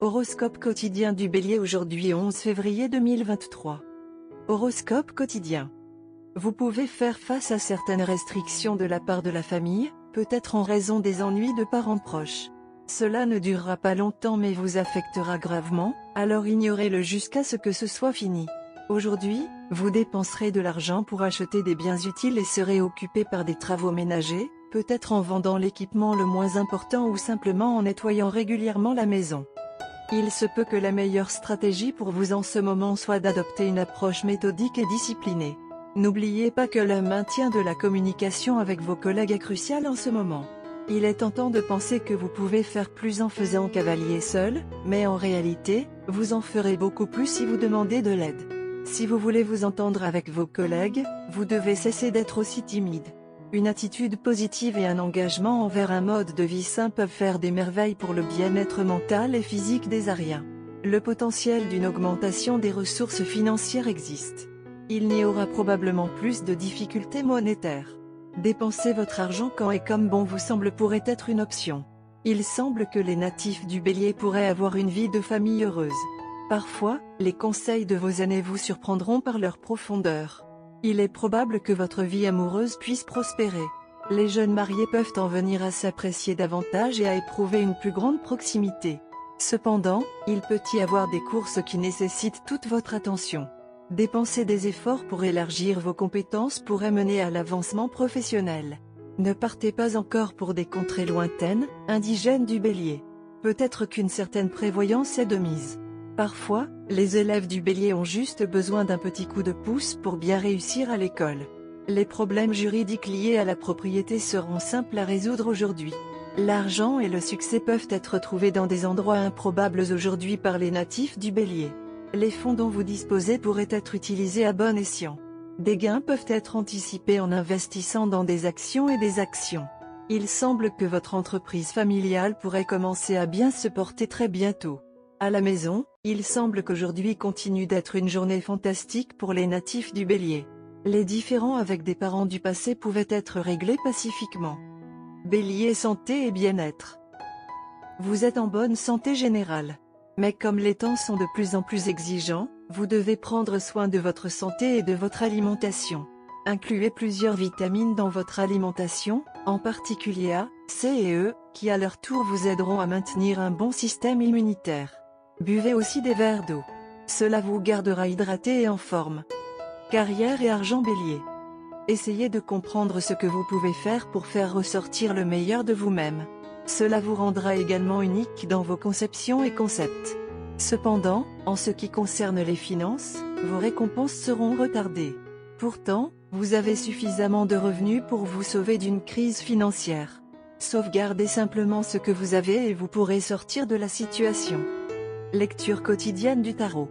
Horoscope quotidien du Bélier aujourd'hui 11 février 2023. Horoscope quotidien. Vous pouvez faire face à certaines restrictions de la part de la famille, peut-être en raison des ennuis de parents proches. Cela ne durera pas longtemps mais vous affectera gravement, alors ignorez-le jusqu'à ce que ce soit fini. Aujourd'hui, vous dépenserez de l'argent pour acheter des biens utiles et serez occupé par des travaux ménagers, peut-être en vendant l'équipement le moins important ou simplement en nettoyant régulièrement la maison. Il se peut que la meilleure stratégie pour vous en ce moment soit d'adopter une approche méthodique et disciplinée. N'oubliez pas que le maintien de la communication avec vos collègues est crucial en ce moment. Il est tentant de penser que vous pouvez faire plus en faisant cavalier seul, mais en réalité, vous en ferez beaucoup plus si vous demandez de l'aide. Si vous voulez vous entendre avec vos collègues, vous devez cesser d'être aussi timide. Une attitude positive et un engagement envers un mode de vie sain peuvent faire des merveilles pour le bien-être mental et physique des Ariens. Le potentiel d'une augmentation des ressources financières existe. Il n'y aura probablement plus de difficultés monétaires. Dépenser votre argent quand et comme bon vous semble pourrait être une option. Il semble que les natifs du Bélier pourraient avoir une vie de famille heureuse. Parfois, les conseils de vos aînés vous surprendront par leur profondeur. Il est probable que votre vie amoureuse puisse prospérer. Les jeunes mariés peuvent en venir à s'apprécier davantage et à éprouver une plus grande proximité. Cependant, il peut y avoir des courses qui nécessitent toute votre attention. Dépenser des efforts pour élargir vos compétences pourrait mener à l'avancement professionnel. Ne partez pas encore pour des contrées lointaines, indigènes du Bélier. Peut-être qu'une certaine prévoyance est de mise. Parfois, les élèves du Bélier ont juste besoin d'un petit coup de pouce pour bien réussir à l'école. Les problèmes juridiques liés à la propriété seront simples à résoudre aujourd'hui. L'argent et le succès peuvent être trouvés dans des endroits improbables aujourd'hui par les natifs du Bélier. Les fonds dont vous disposez pourraient être utilisés à bon escient. Des gains peuvent être anticipés en investissant dans des actions et des actions. Il semble que votre entreprise familiale pourrait commencer à bien se porter très bientôt. À la maison, il semble qu'aujourd'hui continue d'être une journée fantastique pour les natifs du Bélier. Les différends avec des parents du passé pouvaient être réglés pacifiquement. Bélier santé et bien-être. Vous êtes en bonne santé générale. Mais comme les temps sont de plus en plus exigeants, vous devez prendre soin de votre santé et de votre alimentation. Incluez plusieurs vitamines dans votre alimentation, en particulier A, C et E, qui à leur tour vous aideront à maintenir un bon système immunitaire. Buvez aussi des verres d'eau. Cela vous gardera hydraté et en forme. Carrière et argent Bélier. Essayez de comprendre ce que vous pouvez faire pour faire ressortir le meilleur de vous-même. Cela vous rendra également unique dans vos conceptions et concepts. Cependant, en ce qui concerne les finances, vos récompenses seront retardées. Pourtant, vous avez suffisamment de revenus pour vous sauver d'une crise financière. Sauvegardez simplement ce que vous avez et vous pourrez sortir de la situation. Lecture quotidienne du tarot.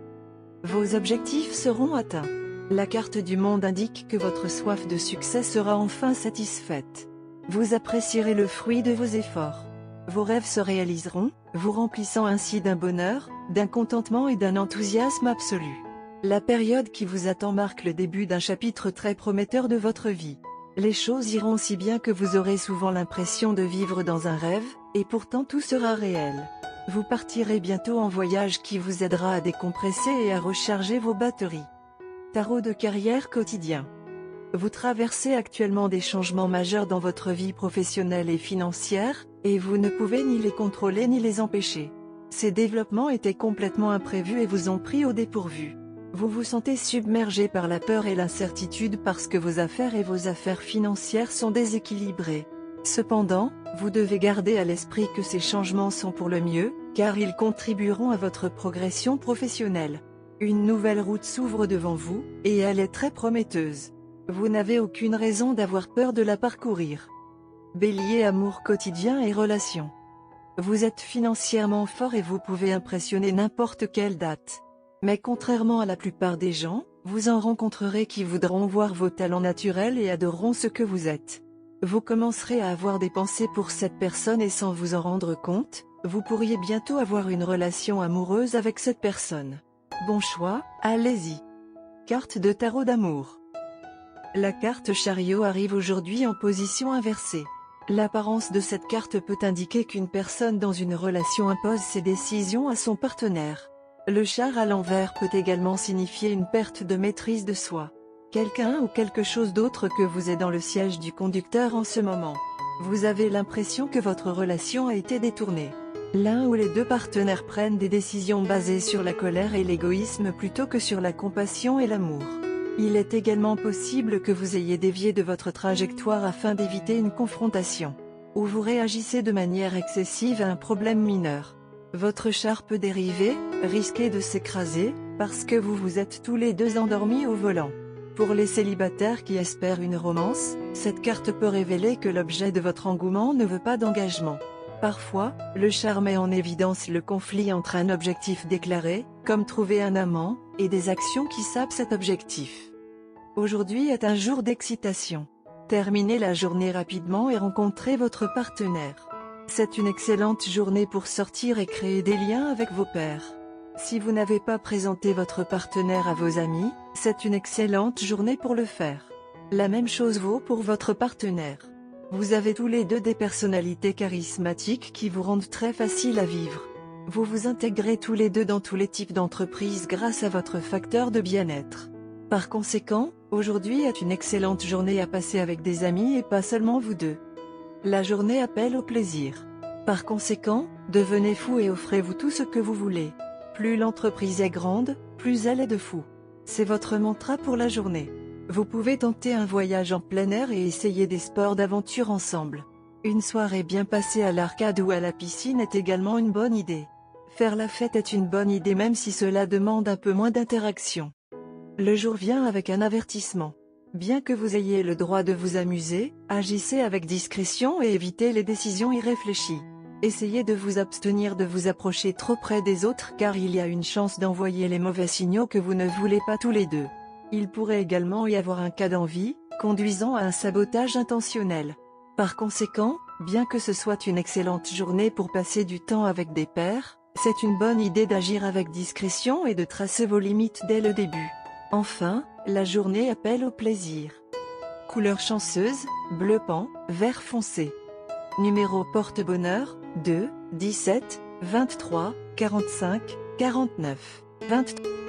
Vos objectifs seront atteints. La carte du monde indique que votre soif de succès sera enfin satisfaite. Vous apprécierez le fruit de vos efforts. Vos rêves se réaliseront, vous remplissant ainsi d'un bonheur, d'un contentement et d'un enthousiasme absolu. La période qui vous attend marque le début d'un chapitre très prometteur de votre vie. Les choses iront si bien que vous aurez souvent l'impression de vivre dans un rêve, et pourtant tout sera réel. Vous partirez bientôt en voyage qui vous aidera à décompresser et à recharger vos batteries. Tarot de carrière quotidien. Vous traversez actuellement des changements majeurs dans votre vie professionnelle et financière, et vous ne pouvez ni les contrôler ni les empêcher. Ces développements étaient complètement imprévus et vous ont pris au dépourvu. Vous vous sentez submergé par la peur et l'incertitude parce que vos affaires et vos affaires financières sont déséquilibrées. Cependant, vous devez garder à l'esprit que ces changements sont pour le mieux, car ils contribueront à votre progression professionnelle. Une nouvelle route s'ouvre devant vous, et elle est très prometteuse. Vous n'avez aucune raison d'avoir peur de la parcourir. Bélier amour quotidien et relations. Vous êtes financièrement fort et vous pouvez impressionner n'importe quelle date. Mais contrairement à la plupart des gens, vous en rencontrerez qui voudront voir vos talents naturels et adoreront ce que vous êtes. Vous commencerez à avoir des pensées pour cette personne et sans vous en rendre compte, vous pourriez bientôt avoir une relation amoureuse avec cette personne. Bon choix, allez-y. Carte de tarot d'amour. La carte chariot arrive aujourd'hui en position inversée. L'apparence de cette carte peut indiquer qu'une personne dans une relation impose ses décisions à son partenaire. Le char à l'envers peut également signifier une perte de maîtrise de soi. Quelqu'un ou quelque chose d'autre que vous est dans le siège du conducteur en ce moment. Vous avez l'impression que votre relation a été détournée. L'un ou les deux partenaires prennent des décisions basées sur la colère et l'égoïsme plutôt que sur la compassion et l'amour. Il est également possible que vous ayez dévié de votre trajectoire afin d'éviter une confrontation, ou vous réagissez de manière excessive à un problème mineur. Votre char peut dériver, risquer de s'écraser, parce que vous vous êtes tous les deux endormis au volant. Pour les célibataires qui espèrent une romance, cette carte peut révéler que l'objet de votre engouement ne veut pas d'engagement. Parfois, le char met en évidence le conflit entre un objectif déclaré, comme trouver un amant, et des actions qui sapent cet objectif. Aujourd'hui est un jour d'excitation. Terminez la journée rapidement et rencontrez votre partenaire. C'est une excellente journée pour sortir et créer des liens avec vos pairs. Si vous n'avez pas présenté votre partenaire à vos amis, c'est une excellente journée pour le faire. La même chose vaut pour votre partenaire. Vous avez tous les deux des personnalités charismatiques qui vous rendent très facile à vivre. Vous vous intégrez tous les deux dans tous les types d'entreprises grâce à votre facteur de bien-être. Par conséquent, aujourd'hui est une excellente journée à passer avec des amis et pas seulement vous deux. La journée appelle au plaisir. Par conséquent, devenez fou et offrez-vous tout ce que vous voulez. Plus l'entreprise est grande, plus elle est de fou. C'est votre mantra pour la journée. Vous pouvez tenter un voyage en plein air et essayer des sports d'aventure ensemble. Une soirée bien passée à l'arcade ou à la piscine est également une bonne idée. Faire la fête est une bonne idée même si cela demande un peu moins d'interaction. Le jour vient avec un avertissement. Bien que vous ayez le droit de vous amuser, agissez avec discrétion et évitez les décisions irréfléchies. Essayez de vous abstenir de vous approcher trop près des autres car il y a une chance d'envoyer les mauvais signaux que vous ne voulez pas tous les deux. Il pourrait également y avoir un cas d'envie, conduisant à un sabotage intentionnel. Par conséquent, bien que ce soit une excellente journée pour passer du temps avec des pairs, c'est une bonne idée d'agir avec discrétion et de tracer vos limites dès le début. Enfin, la journée appelle au plaisir. Couleur chanceuse, bleu pan, vert foncé. Numéro porte-bonheur, 2, 17, 23, 45, 49, 23.